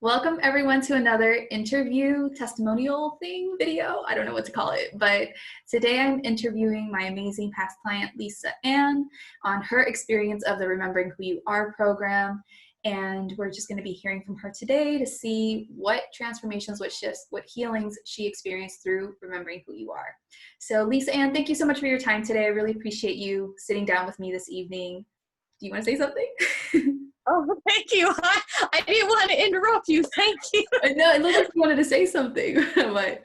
Welcome everyone to another interview testimonial thing video. I don't know what to call it, but today I'm interviewing my amazing past client, Lisa Ann, on her experience of the Remembering Who You Are program. And we're just going to be hearing from her today to see what transformations, what shifts, what healings she experienced through Remembering Who You Are. So Lisa Ann, thank you so much for your time today. I really appreciate you sitting down with me this evening. Do you want to say something? Oh, thank you. I didn't want to interrupt you. Thank you. No, it looked like you wanted to say something, but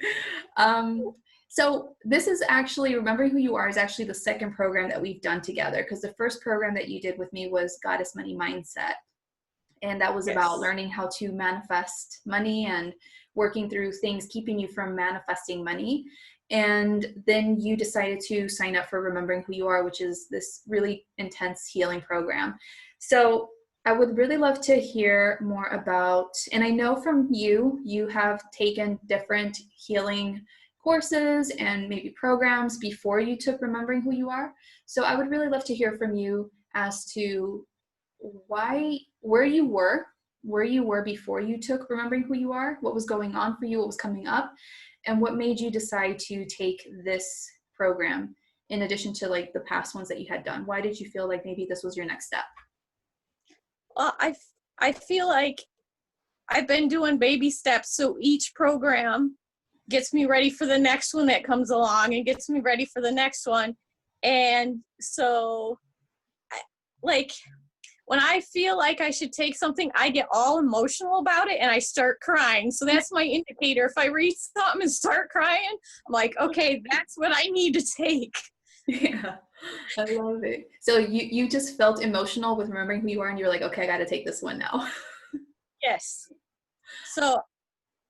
so this is actually, Remembering Who You Are is actually the second program that we've done together, because the first program that you did with me was Goddess Money Mindset. And that was about learning how to manifest money and working through things keeping you from manifesting money. And then you decided to sign up for Remembering Who You Are, which is this really intense healing program. So I would really love to hear more about, and I know from you have taken different healing courses and maybe programs before you took Remembering Who You Are. So I would really love to hear from you as to where you were before you took Remembering Who You Are, what was going on for you, what was coming up, and what made you decide to take this program in addition to like the past ones that you had done. Why did you feel like maybe this was your next step? I feel like I've been doing baby steps, so each program gets me ready for the next one that comes along and gets me ready for the next one. And so, like, when I feel like I should take something, I get all emotional about it and I start crying. So that's my indicator. If I read something and start crying, I'm like, okay, that's what I need to take. Yeah, I love it. So you just felt emotional with Remembering Who You Are, and you're like, okay, I got to take this one now. Yes. So,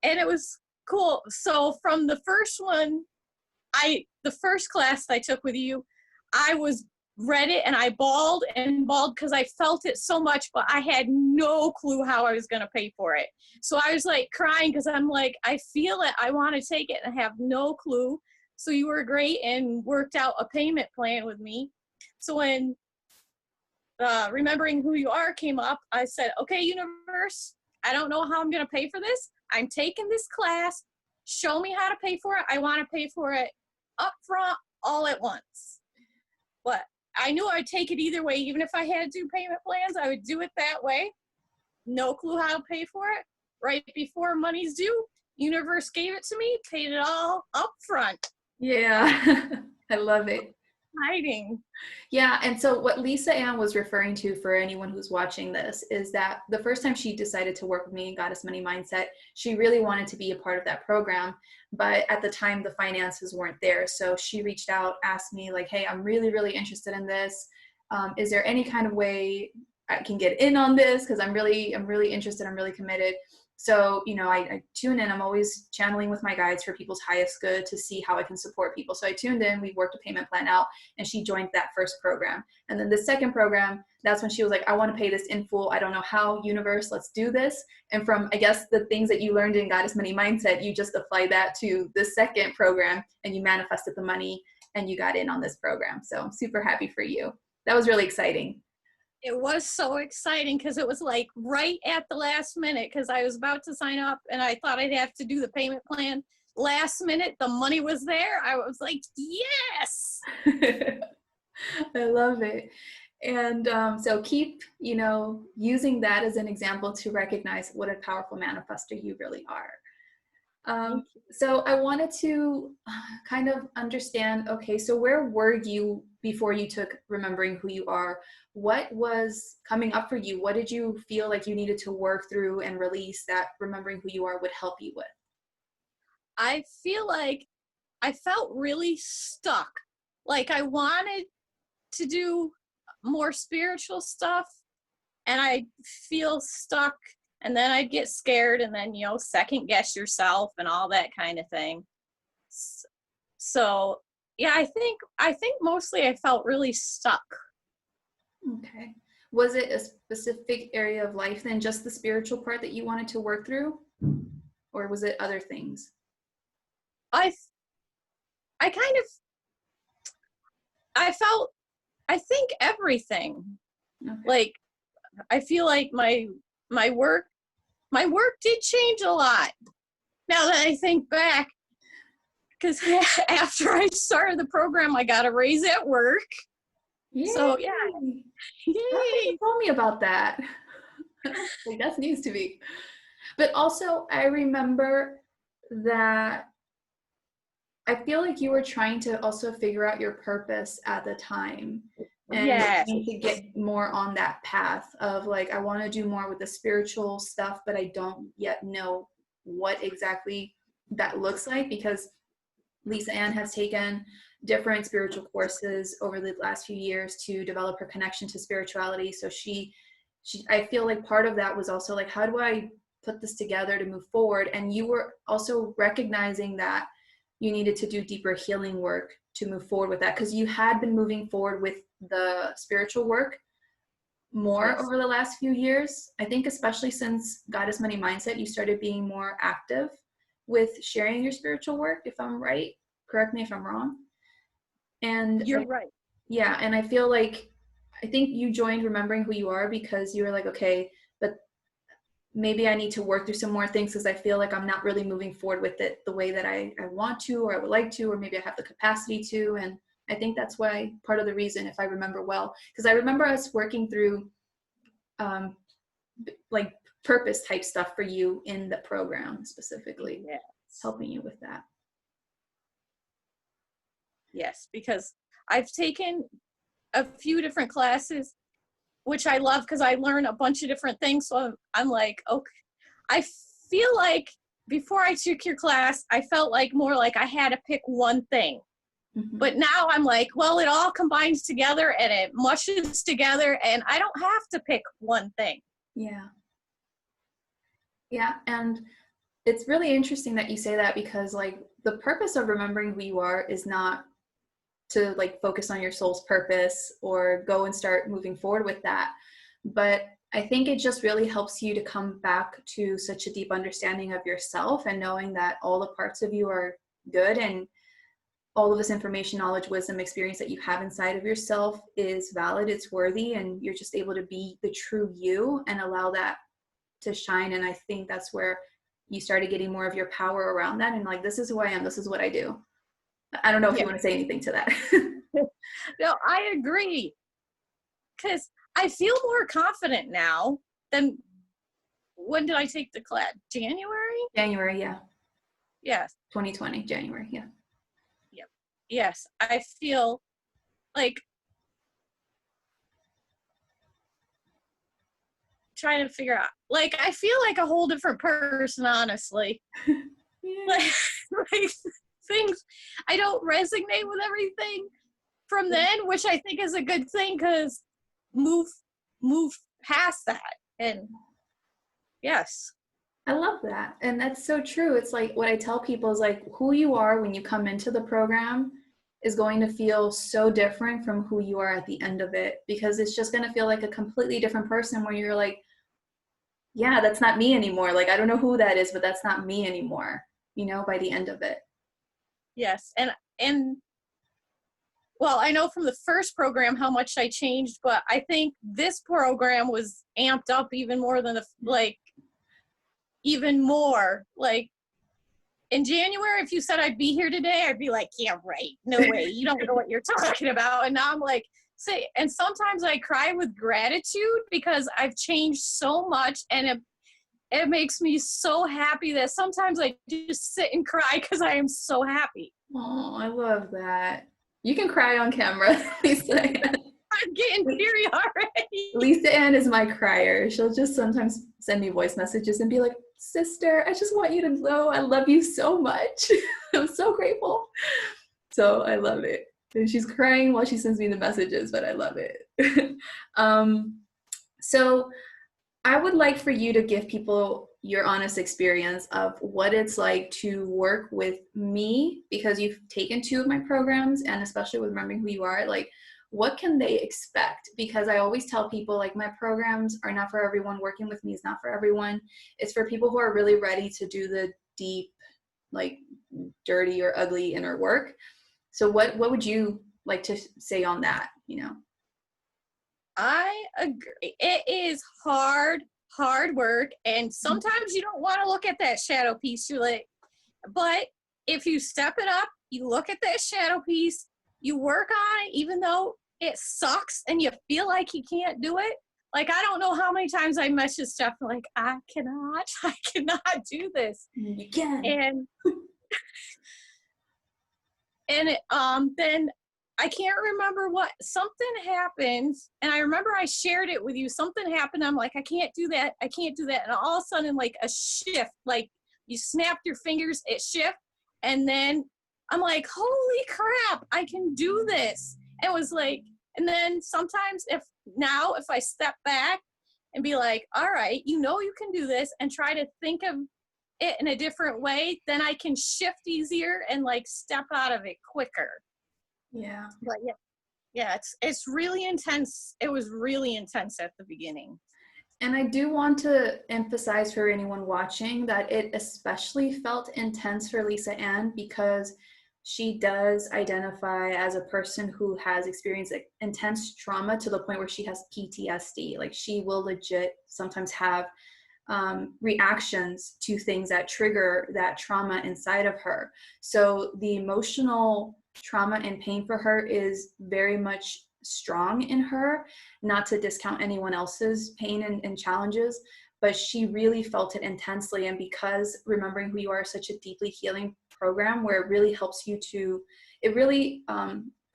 and it was cool. So from the first one, the first class I took with you, I read it and I bawled because I felt it so much, but I had no clue how I was going to pay for it. So I was like crying because I'm like, I feel it. I want to take it and I have no clue. So you were great and worked out a payment plan with me. So when Remembering Who You Are came up, I said, okay, universe, I don't know how I'm going to pay for this. I'm taking this class. Show me how to pay for it. I want to pay for it up front all at once. But I knew I'd take it either way. Even if I had to do payment plans, I would do it that way. No clue how to pay for it. Right before money's due, universe gave it to me, paid it all up front. Yeah, I love it. Hiding. Yeah, and so what Lisa Ann was referring to, for anyone who's watching this, is that the first time she decided to work with me in Goddess Money Mindset, she really wanted to be a part of that program, but at the time the finances weren't there. So she reached out, asked me like, hey, I'm really, really interested in this. Is there any kind of way I can get in on this? Because I'm really interested, I'm really committed. So, I tune in. I'm always channeling with my guides for people's highest good to see how I can support people. So I tuned in, we worked a payment plan out, and she joined that first program. And then the second program, that's when she was like, I want to pay this in full. I don't know how, universe, let's do this. And from, I guess, the things that you learned in Goddess Money Mindset, you just applied that to the second program and you manifested the money and you got in on this program. So I'm super happy for you. That was really exciting. It was so exciting because it was like right at the last minute, because I was about to sign up and I thought I'd have to do the payment plan. Last minute, the money was there. I was like, yes. I love it. And so keep, using that as an example to recognize what a powerful manifestor you really are. So I wanted to kind of understand, okay, so where were you before you took Remembering Who You Are? What was coming up for you? What did you feel like you needed to work through and release that Remembering Who You Are would help you with? I feel like I felt really stuck. Like I wanted to do more spiritual stuff and I feel stuck, and then I'd get scared and then, second guess yourself and all that kind of thing. So yeah, I think mostly I felt really stuck. Okay. Was it a specific area of life then, just the spiritual part that you wanted to work through? Or was it other things? I kind of, I think everything. Okay. Like, I feel like my my work did change a lot. Now that I think back, because after I started the program, I got a raise at work. Yay. So yeah, Yay. Tell me about that. Like, that's news to me. But also, I remember that I feel like you were trying to also figure out your purpose at the time, and yes, trying to get more on that path of like, I want to do more with the spiritual stuff, but I don't yet know what exactly that looks like, because Lisa Ann has taken different spiritual courses over the last few years to develop her connection to spirituality. So I feel like part of that was also like, how do I put this together to move forward? And you were also recognizing that you needed to do deeper healing work to move forward with that, because you had been moving forward with the spiritual work more yes. over the last few years. I think especially since Goddess Money Mindset, you started being more active with sharing your spiritual work, if I'm right. Correct me if I'm wrong. And You're right. yeah, and I feel like, I think you joined Remembering Who You Are because you were like, okay, but maybe I need to work through some more things, because I feel like I'm not really moving forward with it the way that I want to, or I would like to, or maybe I have the capacity to. And I think that's why, part of the reason, if I remember well, because I remember us working through like purpose type stuff for you in the program specifically, Yes. helping you with that. Yes, because I've taken a few different classes, which I love because I learn a bunch of different things. So I'm like, okay, I feel like before I took your class, I felt like more like I had to pick one thing. Mm-hmm. But now I'm like, well, it all combines together and it mushes together, and I don't have to pick one thing. Yeah. Yeah, and it's really interesting that you say that, because like the purpose of Remembering Who You Are is not to like focus on your soul's purpose or go and start moving forward with that. But I think it just really helps you to come back to such a deep understanding of yourself, and knowing that all the parts of you are good, and all of this information, knowledge, wisdom, experience that you have inside of yourself is valid, it's worthy, and you're just able to be the true you and allow that to shine. And I think that's where you started getting more of your power around that, and like, this is who I am, this is what I do. I don't know if you want to say anything to that. No, I agree. Because I feel more confident now than, when did I take the class? January? January, yeah. Yes. 2020, January, yeah. Yep. Yes. I feel like trying to figure out, like, I feel like a whole different person, honestly. Yeah. like things, I don't resonate with everything from then, which I think is a good thing, because move past that. And yes, I love that. And that's so true. It's like, what I tell people is like, who you are when you come into the program is going to feel so different from who you are at the end of it, because it's just going to feel like a completely different person, where you're like, yeah, that's not me anymore. Like, I don't know who that is, but that's not me anymore, by the end of it. yes. And well, I know from the first program how much I changed, but I think this program was amped up even more than even more. Like, in January, if you said I'd be here today, I'd be like, yeah, right. No way. You don't know what you're talking about. And now I'm like, and sometimes I cry with gratitude, because I've changed so much, and it makes me so happy that sometimes I just sit and cry because I am so happy. Oh, I love that. You can cry on camera, Lisa Ann. I'm getting teary already. Lisa Ann is my crier. She'll just sometimes send me voice messages and be like, sister, I just want you to know I love you so much. I'm so grateful. So I love it. And she's crying while she sends me the messages, but I love it. So I would like for you to give people your honest experience of what it's like to work with me, because you've taken 2 of my programs, and especially with Remembering Who You Are, like, what can they expect? Because I always tell people, like, my programs are not for everyone. Working with me is not for everyone. It's for people who are really ready to do the deep, like, dirty or ugly inner work. So what would you like to say on that, I agree. It is hard hard work, and sometimes you don't want to look at that shadow piece. You're like, but if you step it up, you look at that shadow piece, you work on it, even though it sucks and you feel like you can't do it. Like, I don't know how many times I messaged Stef like, I cannot do this. You can. And then I can't remember what, something happened, and I remember I shared it with you. Something happened. I'm like, I can't do that. And all of a sudden, like a shift, like you snapped your fingers, it shift. And then I'm like, holy crap, I can do this. It was like, and then sometimes if I step back and be like, all right, you can do this, and try to think of it in a different way, then I can shift easier and like step out of it quicker. Yeah. But yeah, it's really intense. It was really intense at the beginning. And I do want to emphasize for anyone watching that it especially felt intense for Lisa Ann, because she does identify as a person who has experienced intense trauma to the point where she has PTSD. Like, she will legit sometimes have reactions to things that trigger that trauma inside of her. So the emotional trauma and pain for her is very much strong in her, not to discount anyone else's pain and challenges, but she really felt it intensely. And because Remembering Who You Are is such a deeply healing program, where it really helps you to, it really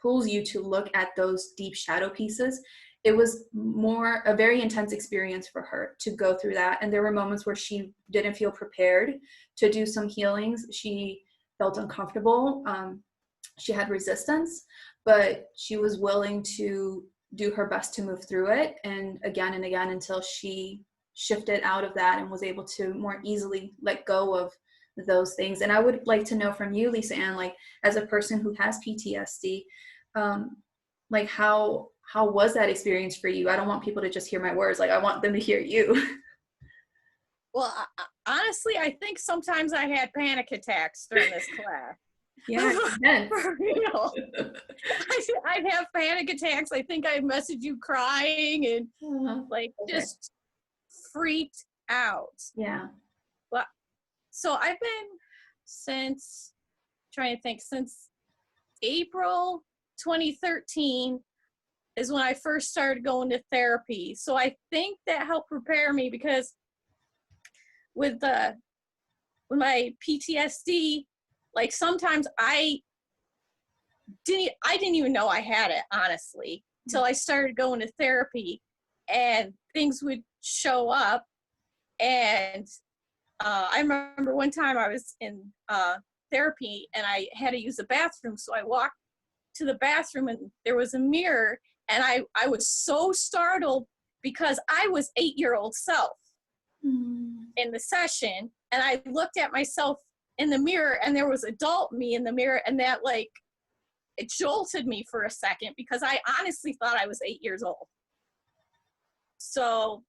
pulls you to look at those deep shadow pieces, it was a very intense experience for her to go through that. And there were moments where she didn't feel prepared to do some healings. She felt uncomfortable. She had resistance, but she was willing to do her best to move through it, and again until she shifted out of that and was able to more easily let go of those things. And I would like to know from you, Lisa Ann, like, as a person who has PTSD, like how was that experience for you? I don't want people to just hear my words. Like, I want them to hear you. Well, honestly, I think sometimes I had panic attacks during this class. Yeah, For real. I'd have panic attacks. I think I'd message you crying and just freaked out. Yeah. But so I've been since April 2013 is when I first started going to therapy. So I think that helped prepare me, because with my PTSD, like sometimes I didn't even know I had it, honestly, until I started going to therapy, and things would show up. And I remember one time I was in therapy and I had to use the bathroom. So I walked to the bathroom and there was a mirror, and I was so startled because I was 8-year-old self in the session. And I looked at myself in the mirror, and there was adult me in the mirror, and that it jolted me for a second, because I honestly thought I was 8 years old. So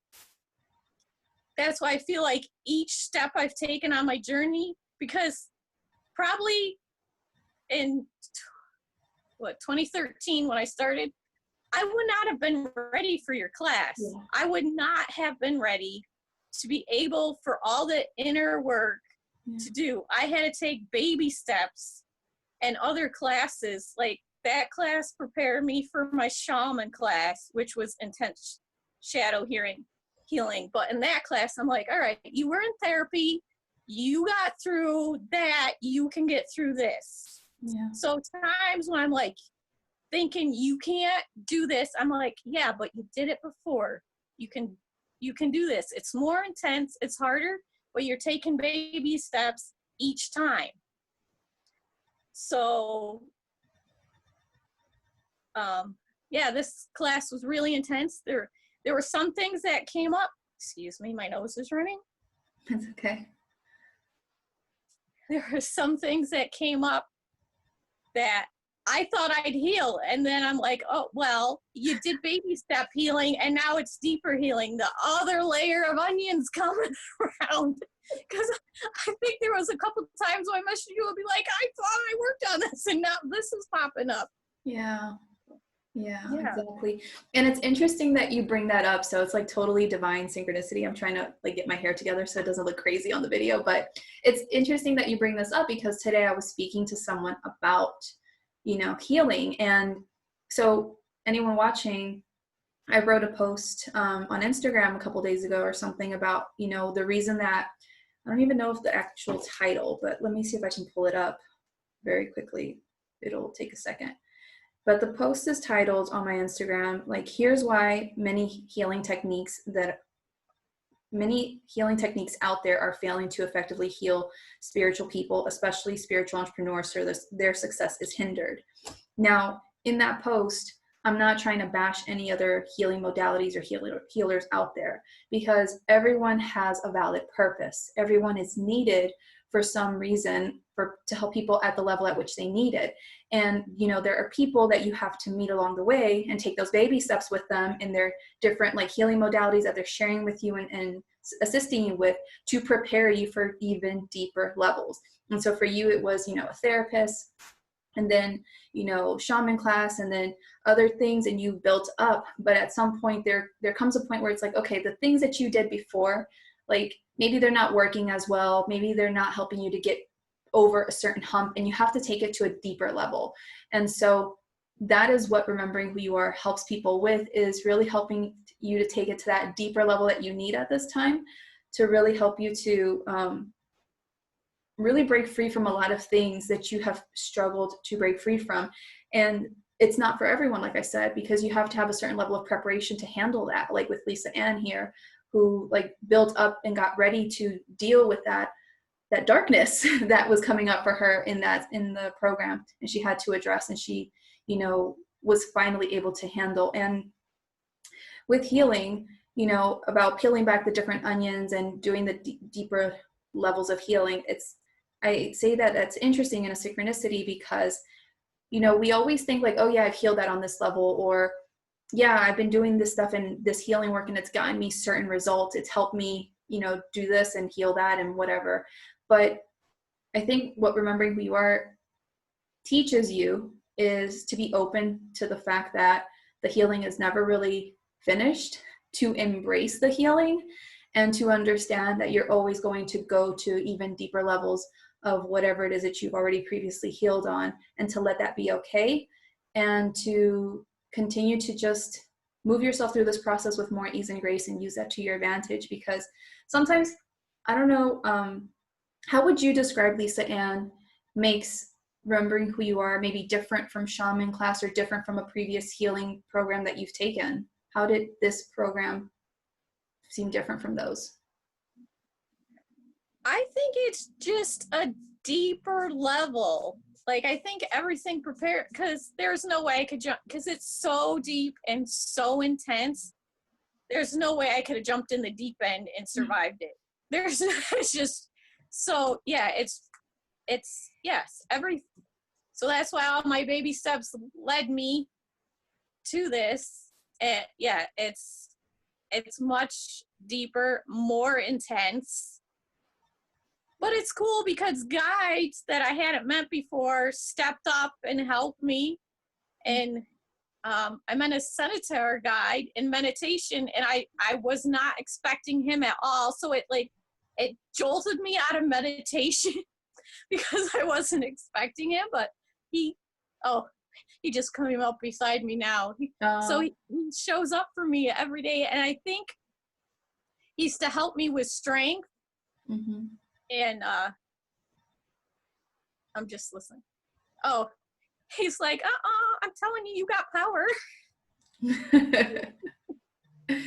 that's why I feel like each step I've taken on my journey, because probably in 2013 when I started, I would not have been ready for your class. Yeah. I would not have been ready to be able for all the inner work to do. I had to take baby steps and other classes. Like, that class prepared me for my shaman class, which was intense shadow healing. But in that class, I'm like, all right, you were in therapy, you got through that, you can get through this. Yeah. So times when I'm like thinking you can't do this, I'm like, yeah, but you did it before. You can do this. It's more intense, it's harder, but you're taking baby steps each time. So yeah, this class was really intense. There were some things that came up. Excuse me, my nose is running. That's okay. There were some things that came up that I thought I'd heal. And then I'm like, oh, well, you did baby step healing, and now it's deeper healing. The other layer of onions coming around. Because I think there was a couple times when I messaged you and be like, I thought I worked on this, and now this is popping up. Yeah. Yeah, Yeah. exactly. And it's interesting that you bring that up. So it's like totally divine synchronicity. I'm trying to like get my hair together so it doesn't look crazy on the video, but it's interesting that you bring this up because today I was speaking to someone about, healing. And so anyone watching, I wrote a post on Instagram a couple days ago or something about, the reason that I don't even know if the actual title, but let me see if I can pull it up very quickly. It'll take a second. But the post is titled on my Instagram, like, here's why many healing techniques out there are failing to effectively heal spiritual people, especially spiritual entrepreneurs, so their success is hindered. Now, in that post, I'm not trying to bash any other healing modalities or healers out there, because everyone has a valid purpose. Everyone is needed for some reason to help people at the level at which they need it. And, there are people that you have to meet along the way and take those baby steps with them in their different like healing modalities that they're sharing with you and assisting you with to prepare you for even deeper levels. And so for you, it was, a therapist, and then, shaman class, and then other things, and you built up. But at some point there comes a point where it's like, okay, the things that you did before, like maybe they're not working as well. Maybe they're not helping you to get over a certain hump, and you have to take it to a deeper level. And so that is what Remembering Who You Are helps people with, is really helping you to take it to that deeper level that you need at this time, to really help you to really break free from a lot of things that you have struggled to break free from. And it's not for everyone, like I said, because you have to have a certain level of preparation to handle that, like with Lisa Ann here, who like built up and got ready to deal with that darkness that was coming up for her in the program, and she had to address, and she was finally able to handle. And with healing, about peeling back the different onions and doing the deeper levels of healing, I say that that's interesting in a synchronicity, because we always think like, oh yeah, I've healed that on this level, or yeah, I've been doing this stuff and this healing work and it's gotten me certain results, it's helped me do this and heal that and whatever. But I think what Remembering Who You Are teaches you is to be open to the fact that the healing is never really finished, to embrace the healing, and to understand that you're always going to go to even deeper levels of whatever it is that you've already previously healed on, and to let that be okay, and to continue to just move yourself through this process with more ease and grace, and use that to your advantage. Because sometimes, I don't know, how would you describe, Lisa Ann, makes Remembering Who You Are maybe different from shaman class, or different from a previous healing program that you've taken? How did this program seem different from those? I think it's just a deeper level. Like, I think everything prepared, because there's no way I could jump, because it's so deep and so intense. There's no way I could have jumped in the deep end and survived it. It's just, so yeah, it's yes, so that's why all my baby steps led me to this. And yeah, it's much deeper, more intense. But it's cool because guides that I hadn't met before stepped up and helped me. And I met a senator guide in meditation, and I was not expecting him at all. So it jolted me out of meditation because I wasn't expecting him. But he just came up beside me now. So he shows up for me every day, and I think he's to help me with strength. Mm-hmm. And I'm just listening. Oh, he's like, I'm telling you, you got power.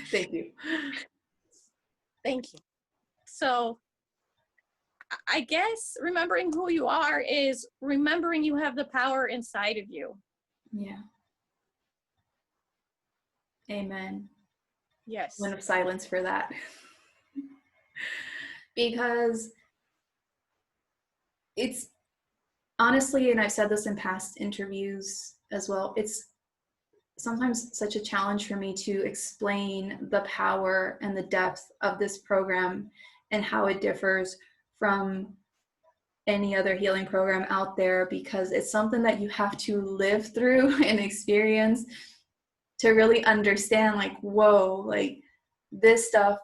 Thank you. Thank you. So I guess remembering who you are is remembering you have the power inside of you. Yeah. Amen. Yes. Moment of silence for that. Because it's honestly, and I've said this in past interviews as well, it's sometimes such a challenge for me to explain the power and the depth of this program and how it differs from any other healing program out there, because it's something that you have to live through and experience to really understand, like, whoa, like this stuff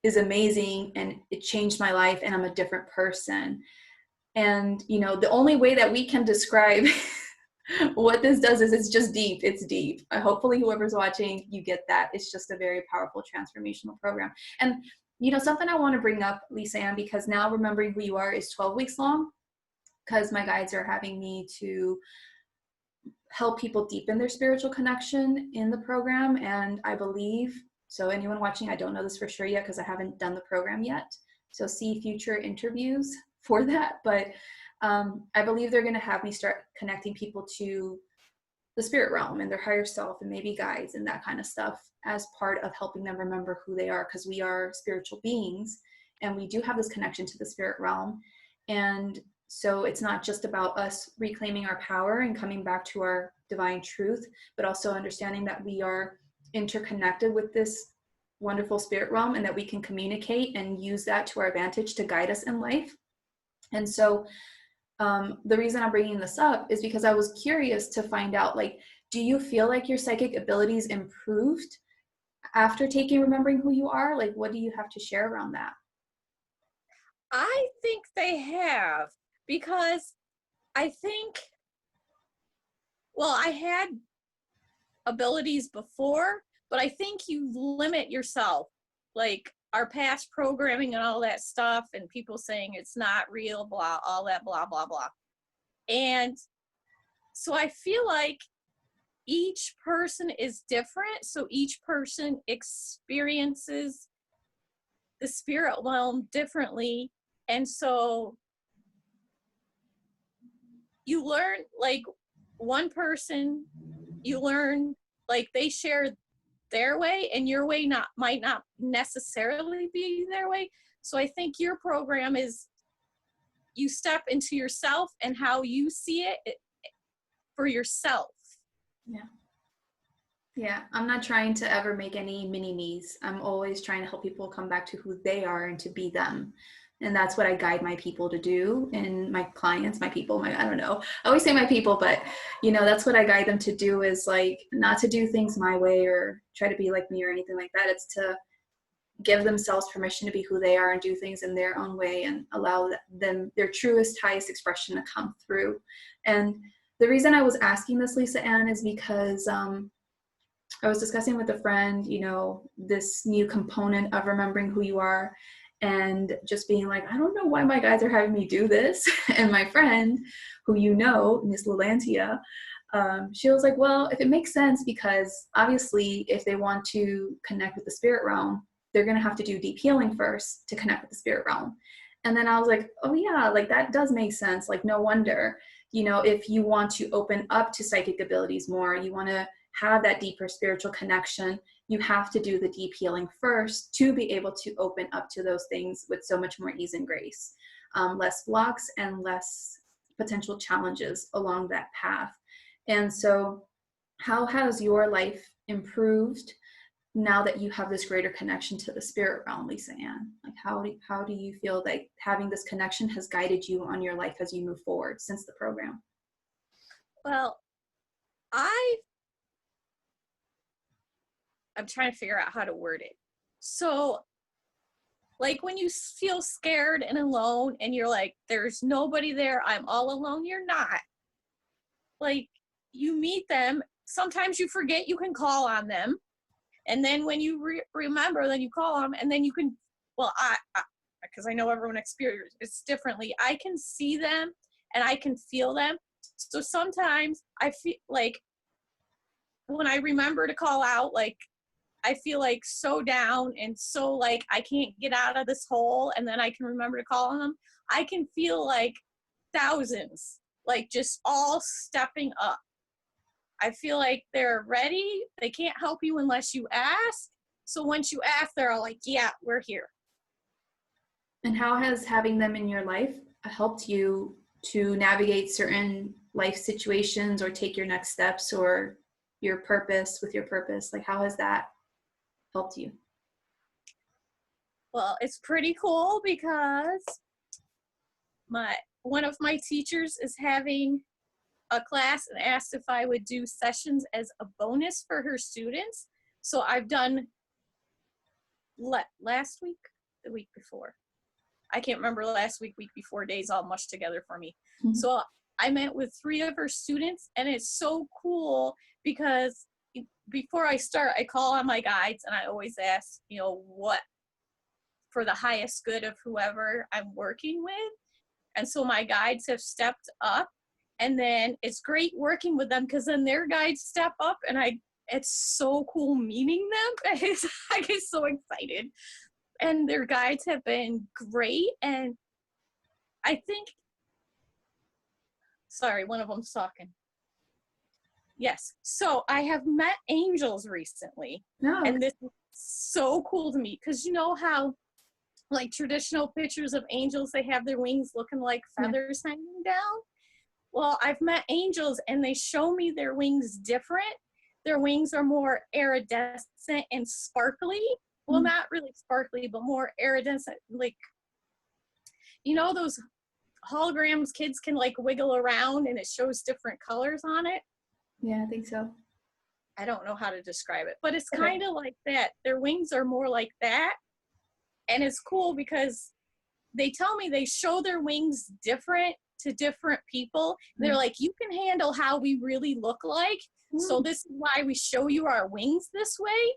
is amazing and it changed my life and I'm a different person. And, you know, the only way that we can describe what this does is it's just deep. It's deep. Hopefully whoever's watching, you get that. It's just a very powerful transformational program. And, you know, something I want to bring up, Lisa Ann, because now Remembering Who You Are is 12 weeks long, because my guides are having me to help people deepen their spiritual connection in the program. And I believe, so anyone watching, I don't know this for sure yet because I haven't done the program yet. So see future interviews for that. But I believe they're going to have me start connecting people to the spirit realm and their higher self and maybe guides and that kind of stuff as part of helping them remember who they are, because we are spiritual beings and we do have this connection to the spirit realm. And so it's not just about us reclaiming our power and coming back to our divine truth, but also understanding that we are interconnected with this wonderful spirit realm and that we can communicate and use that to our advantage to guide us in life. And so the reason I'm bringing this up is because I was curious to find out, like, do you feel like your psychic abilities improved after taking Remembering Who You Are? Like, what do you have to share around that? I think they have, because I think, well, I had abilities before, but I think you limit yourself. Like our past programming and all that stuff, and people saying it's not real, blah, all that, blah, blah, blah. And so I feel like each person is different. So each person experiences the spirit realm differently. And so you learn, like one person, you learn like they share their way and your way might not necessarily be their way. So I think your program is you step into yourself and how you see it for yourself. Yeah. Yeah, I'm not trying to ever make any mini-me's. I'm always trying to help people come back to who they are and to be them. And that's what I guide my people to do, and my clients, my people, I don't know. I always say my people, but you know, that's what I guide them to do, is like not to do things my way or try to be like me or anything like that. It's to give themselves permission to be who they are and do things in their own way and allow them their truest, highest expression to come through. And the reason I was asking this, Lisa Ann, is because I was discussing with a friend, you know, this new component of remembering who you are, and just being like, I don't know why my guides are having me do this. And my friend, who you know, Miss Lalantia, she was like, well, if it makes sense, because obviously if they want to connect with the spirit realm, they're going to have to do deep healing first to connect with the spirit realm. And then I was like, oh yeah, like that does make sense. Like, no wonder, you know, if you want to open up to psychic abilities more, you want to have that deeper spiritual connection, you have to do the deep healing first to be able to open up to those things with so much more ease and grace, less blocks and less potential challenges along that path. And so how has your life improved now that you have this greater connection to the spirit realm, Lisa Ann? Like, how do you feel like having this connection has guided you on your life as you move forward since the program? Well, I'm trying to figure out how to word it. So like when you feel scared and alone and you're like, there's nobody there, I'm all alone, you're not. Like you meet them, sometimes you forget you can call on them. And then when you remember, then you call them, and then you can, well, because I know everyone experiences it differently, I can see them and I can feel them. So sometimes I feel like when I remember to call out, like I feel like so down and so like I can't get out of this hole, and then I can remember to call on them. I can feel like thousands, like just all stepping up. I feel like they're ready. They can't help you unless you ask. So once you ask, they're all like, yeah, we're here. And how has having them in your life helped you to navigate certain life situations or take your next steps or your purpose with your purpose? Like, how has that helped you? Well, it's pretty cool because one of my teachers is having a class and asked if I would do sessions as a bonus for her students. So I've done last week, the week before. I can't remember last week before, days all mushed together for me. Mhm. So I met with 3 of her students, and it's so cool because before I start, I call on my guides and I always ask, what for the highest good of whoever I'm working with. And so my guides have stepped up, and then it's great working with them because then their guides step up, and it's so cool meeting them. I get so excited. And their guides have been great. And I think, sorry, one of them's talking. Yes. So I have met angels recently. No. And this is so cool to me because you know how, like, traditional pictures of angels, they have their wings looking like feathers hanging down. Well, I've met angels and they show me their wings different. Their wings are more iridescent and sparkly. Well, not really sparkly, but more iridescent. Like, those holograms kids can like wiggle around and it shows different colors on it. Yeah, I think so. I don't know how to describe it, but it's kind of like that. Their wings are more like that. And it's cool because they tell me they show their wings different to different people. They're like, you can handle how we really look like. So this is why we show you our wings this way.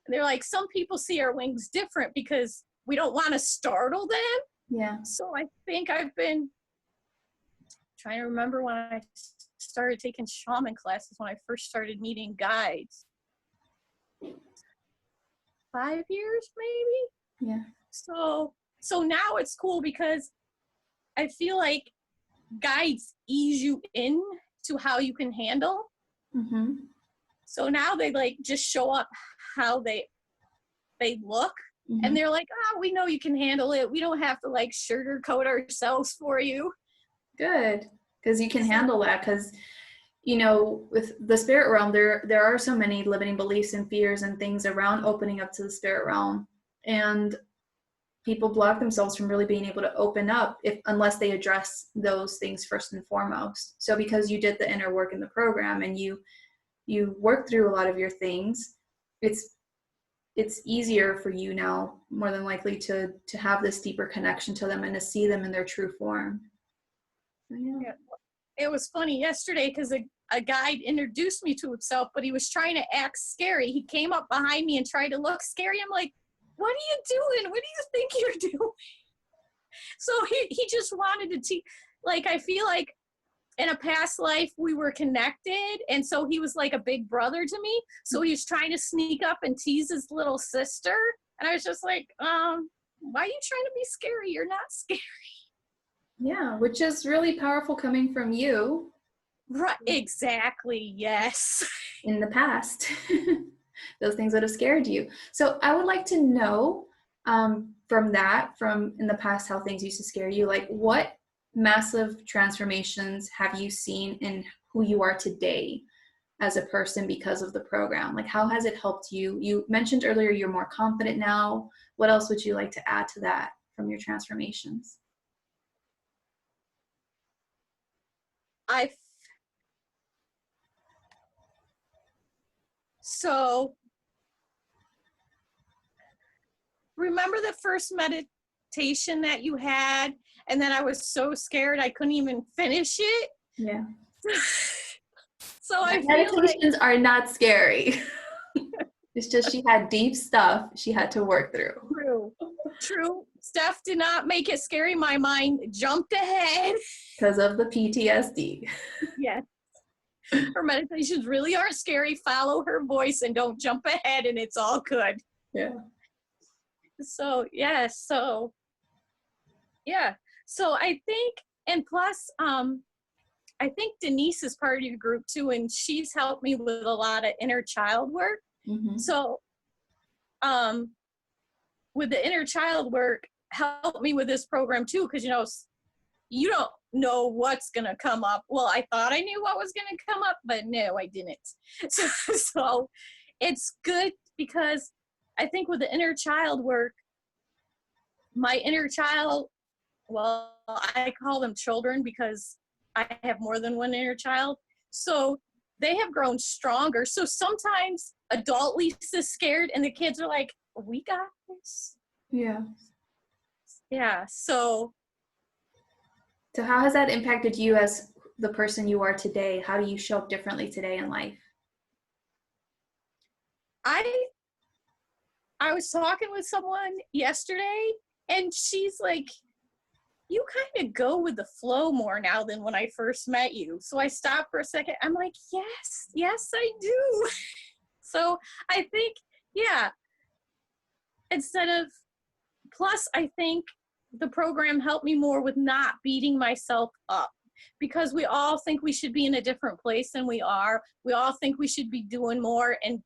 And they're like, some people see our wings different because we don't want to startle them. Yeah. So I think I've been trying to remember when I started taking shaman classes, when I first started meeting guides. 5 years, maybe? Yeah. So now it's cool because I feel like guides ease you in to how you can handle. Mm-hmm. So now they like just show up how they look. Mm-hmm. And they're like, we know you can handle it. We don't have to like sugarcoat ourselves for you. Good. Because you can handle that. Because, with the spirit realm, there are so many limiting beliefs and fears and things around opening up to the spirit realm. And people block themselves from really being able to open up unless they address those things first and foremost. So because you did the inner work in the program and you worked through a lot of your things, it's easier for you now, more than likely, to have this deeper connection to them and to see them in their true form. Yeah. It was funny yesterday because a guide introduced me to himself, but he was trying to act scary. He came up behind me and tried to look scary. I'm like, what are you doing? What do you think you're doing? So he just wanted to teach. Like, I feel like in a past life we were connected, and so he was like a big brother to me. So he was trying to sneak up and tease his little sister, and I was just like, why are you trying to be scary? You're not scary. Yeah, which is really powerful coming from you. Right, exactly, yes. In the past, those things that have scared you. So I would like to know from in the past, how things used to scare you, like what massive transformations have you seen in who you are today as a person because of the program? Like, how has it helped you? You mentioned earlier you're more confident now. What else would you like to add to that from your transformations? So remember the first meditation that you had, and then I was so scared I couldn't even finish it? Yeah. So I feel meditations are not scary. It's just she had deep stuff she had to work through. True. Stef did not make it scary. My mind jumped ahead. Because of the PTSD. Yes. Her meditations really aren't scary. Follow her voice and don't jump ahead, and it's all good. Yeah. So, yeah. So I think, and plus, I think Denise is part of your group too, and she's helped me with a lot of inner child work. Mm-hmm. So, with the inner child work, help me with this program too, because you don't know what's gonna come up. Well, I thought I knew what was gonna come up, but no, I didn't. So it's good because I think with the inner child work, my inner child, well, I call them children because I have more than one inner child. So they have grown stronger. So sometimes adult Lisa's scared and the kids are like, we got this. Yeah. Yeah. So how has that impacted you as the person you are today? How do you show up differently today in life? I was talking with someone yesterday and she's like, you kind of go with the flow more now than when I first met you. So I stopped for a second. I'm like, yes, I do. So I think, yeah, instead of, plus I think the program helped me more with not beating myself up, because we all think we should be in a different place than we are. We all think we should be doing more and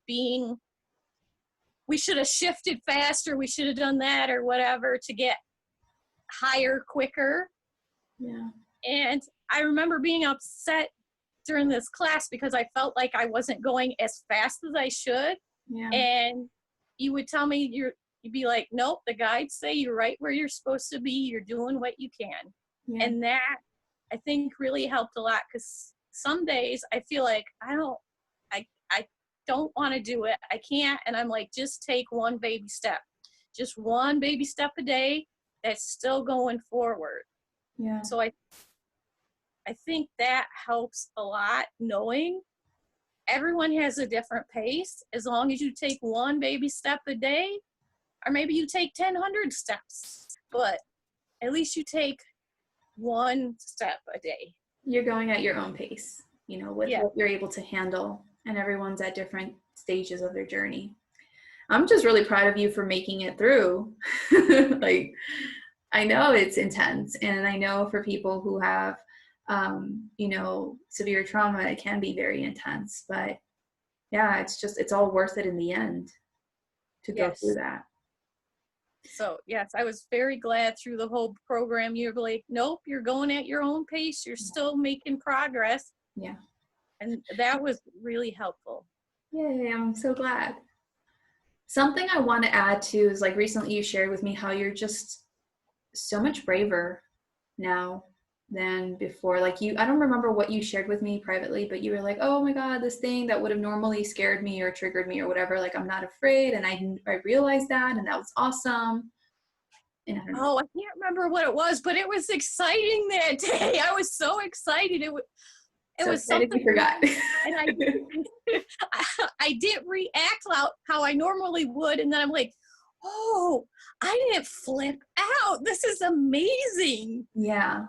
we should have shifted faster. We should have done that or whatever to get higher quicker. Yeah. And I remember being upset during this class because I felt like I wasn't going as fast as I should. Yeah. And you would tell me, you'd be like, nope, the guides say you're right where you're supposed to be. You're doing what you can. Yeah. And that, I think, really helped a lot, because some days I feel like I don't want to do it. I can't. And I'm like, just take one baby step. Just one baby step a day. That's still going forward. Yeah. So I think that helps a lot, knowing everyone has a different pace. As long as you take one baby step a day, or maybe you take 1,000 steps, but at least you take one step a day. You're going at your own pace, with what you're able to handle, and everyone's at different stages of their journey. I'm just really proud of you for making it through. Like, I know it's intense, and I know for people who have, severe trauma, it can be very intense, but yeah, it's all worth it in the end to go through that. So yes, I was very glad through the whole program. You're like, nope, you're going at your own pace. You're still making progress. Yeah. And that was really helpful. Yay, I'm so glad. Something I want to add to is, like, recently you shared with me how you're just so much braver now than before. Like, I don't remember what you shared with me privately, but you were like, oh my God, this thing that would have normally scared me or triggered me or whatever, like, I'm not afraid. And I realized that, and that was awesome. And I don't know. Oh, I can't remember what it was, but it was exciting that day. I was so excited. It was something you forgot. And I didn't react how I normally would. And then I'm like, oh, I didn't flip out. This is amazing. Yeah.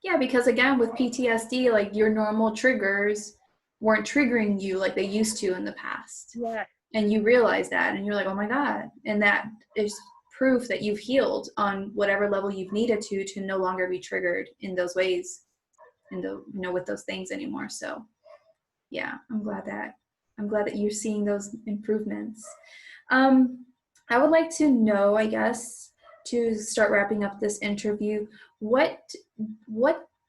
Yeah, because again, with PTSD, like, your normal triggers weren't triggering you like they used to in the past. Yeah. And you realize that, and you're like, oh my God. And that is proof that you've healed on whatever level you've needed to no longer be triggered in those ways, with those things anymore. So yeah, I'm glad that you're seeing those improvements. I would like to know, I guess, to start wrapping up this interview, what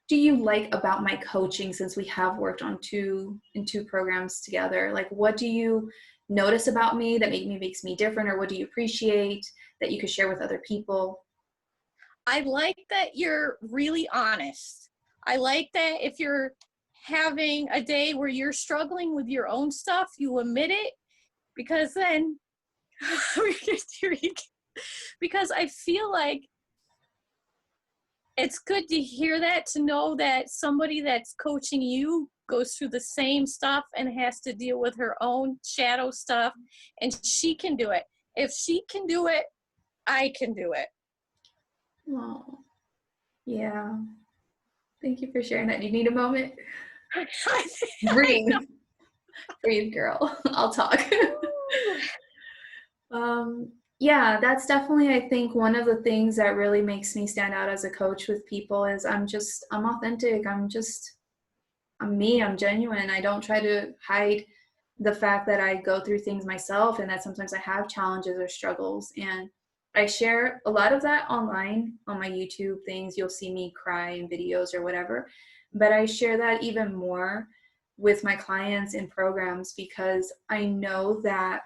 do you like about my coaching, since we have worked on two programs together? Like, what do you notice about me that makes me different, or what do you appreciate that you could share with other people? I like that you're really honest. I like that if you're having a day where you're struggling with your own stuff, you admit it, because then because I feel like it's good to hear that, to know that somebody that's coaching you goes through the same stuff and has to deal with her own shadow stuff, and she can do it. If she can do it, I can do it. Oh, yeah. Thank you for sharing that. Do you need a moment? Breathe. Breathe, girl. I'll talk. Yeah, that's definitely, I think, one of the things that really makes me stand out as a coach with people is I'm authentic. I'm me. I'm genuine. I don't try to hide the fact that I go through things myself, and that sometimes I have challenges or struggles. And I share a lot of that online on my YouTube things. You'll see me cry in videos or whatever, but I share that even more with my clients in programs, because I know that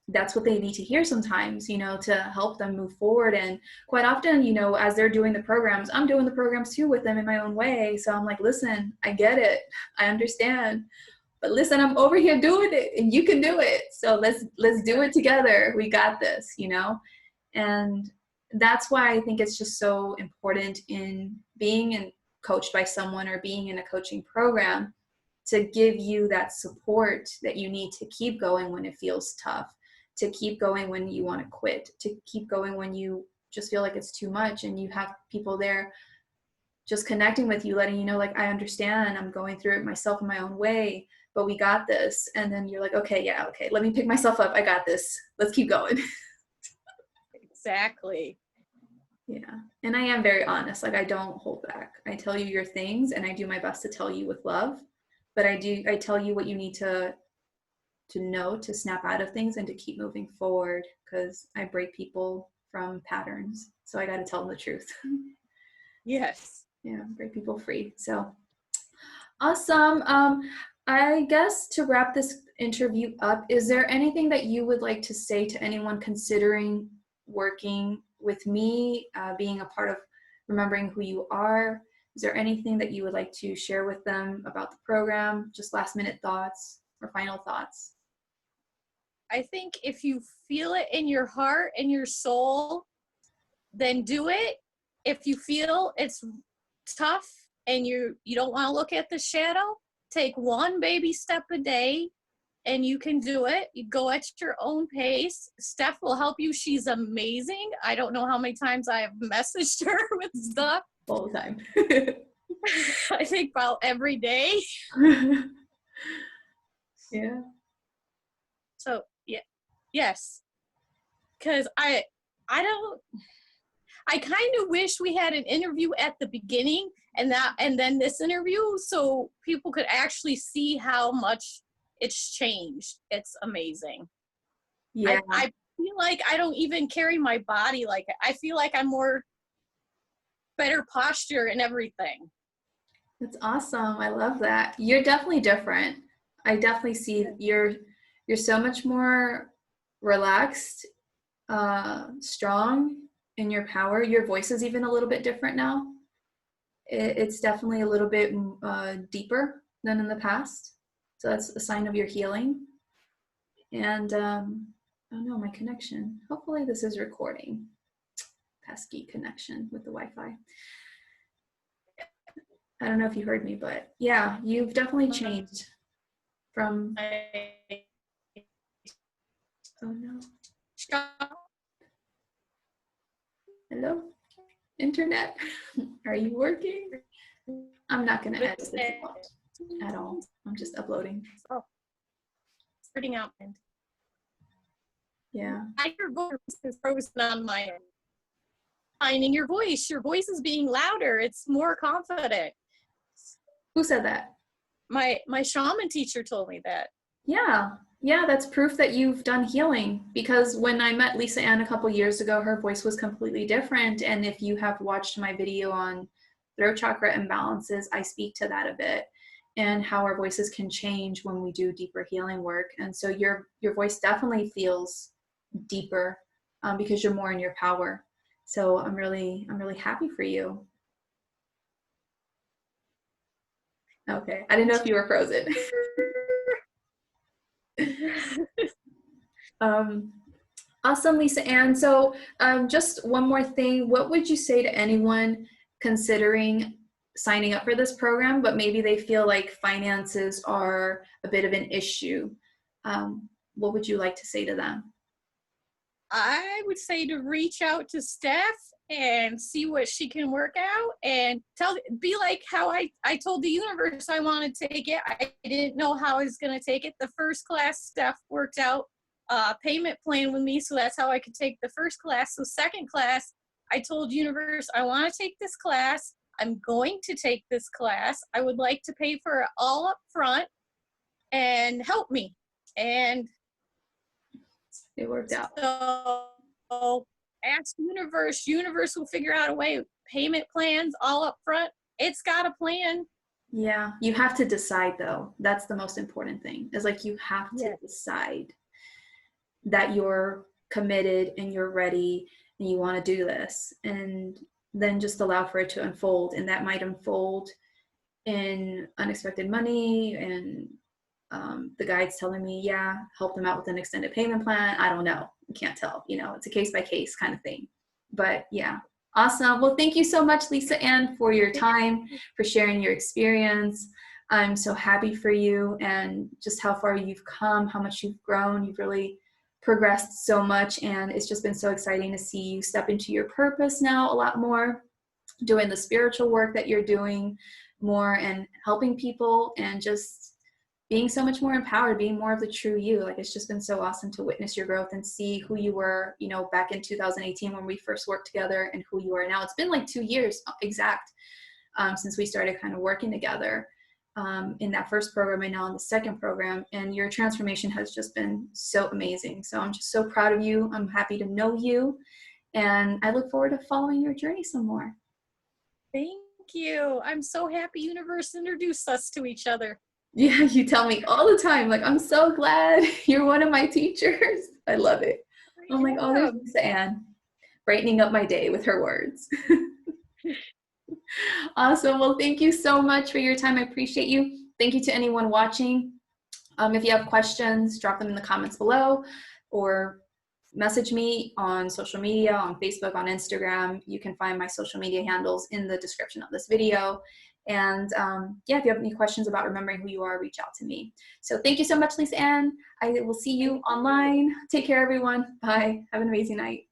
that's what they need to hear sometimes, you know, to help them move forward. And quite often, you know, as they're doing the programs, I'm doing the programs too with them in my own way. So I'm like, listen, I get it. I understand. But listen, I'm over here doing it and you can do it. So let's do it together. We got this, you know? And that's why I think it's just so important in being coached by someone or being in a coaching program to give you that support that you need to keep going when it feels tough, to keep going when you want to quit, to keep going when you just feel like it's too much, and you have people there just connecting with you, letting you know, like, I understand, I'm going through it myself in my own way, but we got this. And then you're like, okay, yeah, okay, let me pick myself up. I got this. Let's keep going. Exactly. Yeah. And I am very honest. Like, I don't hold back. I tell you your things, and I do my best to tell you with love, but I tell you what you need to know to snap out of things and to keep moving forward, because I break people from patterns. So I got to tell them the truth. Yes. Yeah, break people free. So awesome. I guess to wrap this interview up, is there anything that you would like to say to anyone considering working with me, being a part of Remembering Who You Are? Is there anything that you would like to share with them about the program? Just last minute thoughts or final thoughts? I think if you feel it in your heart and your soul, then do it. If you feel it's tough and you don't want to look at the shadow, take one baby step a day and you can do it. You go at your own pace. Steph will help you. She's amazing. I don't know how many times I have messaged her with stuff. All the time. I think about every day. Yeah. So yeah, yes. Because I kind of wish we had an interview at the beginning and then this interview, so people could actually see how much it's changed. It's amazing. Yeah. I feel like I don't even carry my body like it. I feel like I'm more better posture and everything. That's awesome. I love that. You're definitely different. I definitely see you're so much more relaxed, strong in your power. Your voice is even a little bit different now. It's definitely a little bit deeper than in the past. So that's a sign of your healing. And oh no, my connection. Hopefully this is recording. Pesky connection with the Wi-Fi. I don't know if you heard me, but yeah, you've definitely changed from. Oh no. Hello, internet. Are you working? I'm not going to edit this out at all. I'm just uploading. Oh, starting out. Yeah. I hear voice is frozen on my end. Finding your voice. Your voice is being louder. It's more confident. Who said that? My shaman teacher told me that. Yeah. Yeah, that's proof that you've done healing, because when I met Lisa Ann a couple years ago, her voice was completely different. And if you have watched my video on throat chakra imbalances, I speak to that a bit, and how our voices can change when we do deeper healing work. And so your voice definitely feels deeper because you're more in your power. So I'm really happy for you. Okay, I didn't know if you were frozen. Awesome, Lisa Ann. So just one more thing. What would you say to anyone considering signing up for this program, but maybe they feel like finances are a bit of an issue? What would you like to say to them? I would say to reach out to Stef and see what she can work out, and be like how I told the universe I want to take it. I didn't know how I was going to take it. The first class, Stef worked out a payment plan with me, so that's how I could take the first class. So second class, I told universe, I want to take this class. I'm going to take this class. I would like to pay for it all up front and help me. And It worked out. So ask universe. Universe will figure out a way. Payment plans all up front. It's got a plan. Yeah, you have to decide though. That's the most important thing. Is like you have to decide. that you're committed and you're ready and you want to do this, and then just allow for it to unfold. And that might unfold in unexpected money, and the guide's telling me, yeah, help them out with an extended payment plan. I don't know. I can't tell. You know, it's a case by case kind of thing. But yeah, awesome. Well, thank you so much, Lisa Ann, for your time, for sharing your experience. I'm so happy for you and just how far you've come, how much you've grown. You've really progressed so much, and it's just been so exciting to see you step into your purpose now a lot more, doing the spiritual work that you're doing more and helping people, and just being so much more empowered, being more of the true you. Like, it's just been so awesome to witness your growth and see who you were, you know, back in 2018 when we first worked together, and who you are now. It's been like 2 years exact since we started kind of working together in that first program and now in the second program. And your transformation has just been so amazing. So I'm just so proud of you. I'm happy to know you. And I look forward to following your journey some more. Thank you. I'm so happy universe introduced us to each other. Yeah, you tell me all the time, like, I'm so glad you're one of my teachers. I love it. I'm like, oh, there's Lisa Ann, brightening up my day with her words. Awesome. Well, thank you so much for your time. I appreciate you. Thank you to anyone watching. If you have questions, drop them in the comments below, or message me on social media, on Facebook, on Instagram. You can find my social media handles in the description of this video. And yeah, if you have any questions about remembering who you are, reach out to me. So thank you so much, Lisa Ann. I will see you online. Take care, everyone. Bye. Have an amazing night.